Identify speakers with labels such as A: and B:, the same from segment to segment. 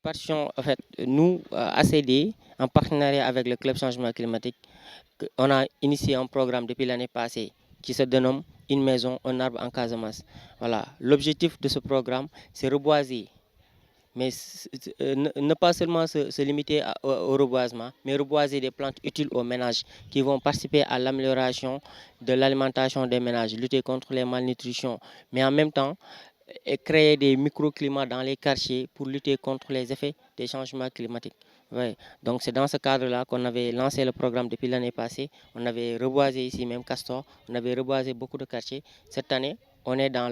A: Partition, en fait, nous, ACD, en partenariat avec le Club Changement Climatique, on a initié un programme depuis l'année passée qui se dénomme Une maison, un arbre en Casamance. Voilà. L'objectif de ce programme, c'est reboiser. Mais ne pas seulement se limiter au reboisement, mais reboiser des plantes utiles aux ménages qui vont participer à l'amélioration de l'alimentation des ménages, lutter contre les malnutritions, mais en même temps, et créer des microclimats dans les quartiers pour lutter contre les effets des changements climatiques. Ouais. Donc c'est dans ce cadre-là qu'on avait lancé le programme depuis l'année passée. On avait reboisé ici même Castor, on avait reboisé beaucoup de quartiers. Cette année, on est dans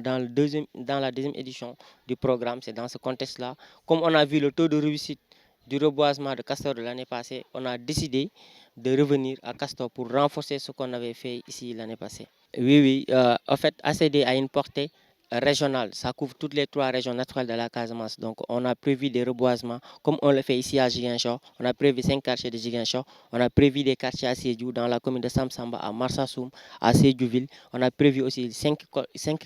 A: la deuxième édition du programme. C'est dans ce contexte-là. Comme on a vu le taux de réussite du reboisement de Castor de l'année passée, on a décidé de revenir à Castor pour renforcer ce qu'on avait fait ici l'année passée. Oui, oui. En fait, ACD a une portée régionale. Ça couvre toutes les trois régions naturelles de la Casamance. Donc, on a prévu des reboisements, comme on le fait ici à Ziguinchor. On a prévu 5 quartiers de Ziguinchor. On a prévu des quartiers à Sédhiou, dans la commune de Samsamba, à Marsassoum, à Sédhiouville. On a prévu aussi 5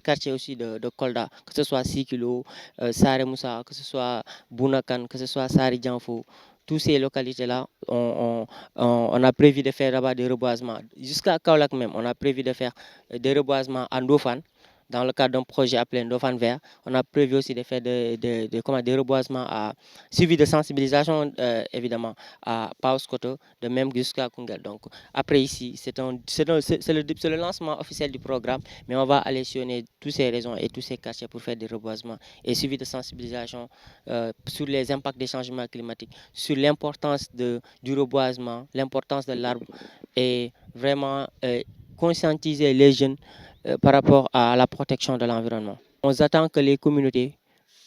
A: quartiers aussi de Kolda, que ce soit Sikilo, Sare Moussa, que ce soit Bounakan, que ce soit Sari Djanfo. Toutes ces localités-là, on a prévu de faire là-bas des reboisements. Jusqu'à Kaolak même, on a prévu de faire des reboisements à Ndofane, dans le cadre d'un projet appelé Ndofane Vert. On a prévu aussi de faire des reboisements suivi de sensibilisation, évidemment, à Paoskoto, de même jusqu'à Kungel. Donc, après ici, c'est le lancement officiel du programme, mais on va aller sillonner toutes ces régions et tous ces quartiers pour faire des reboisements et suivi de sensibilisation sur les impacts des changements climatiques, sur l'importance du reboisement, l'importance de l'arbre et vraiment conscientiser les jeunes par rapport à la protection de l'environnement. On attend que les communautés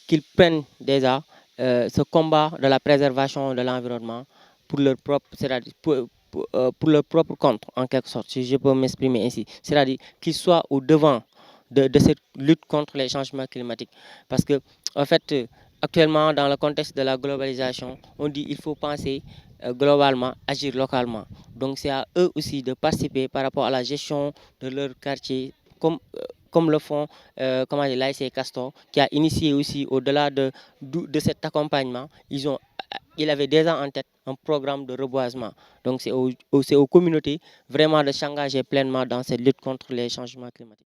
A: qu'ils prennent déjà ce combat de la préservation de l'environnement pour leur propre, c'est-à-dire pour leur propre compte, en quelque sorte, si je peux m'exprimer ainsi. C'est-à-dire qu'ils soient au devant de cette lutte contre les changements climatiques. Parce que, en fait, actuellement, dans le contexte de la globalisation, on dit qu'il faut penser globalement, agir localement. Donc, c'est à eux aussi de participer par rapport à la gestion de leur quartier, comme le font l'AIC Castor, qui a initié aussi, au-delà de cet accompagnement, il avait déjà en tête un programme de reboisement. Donc, c'est aux communautés vraiment de s'engager pleinement dans cette lutte contre les changements climatiques.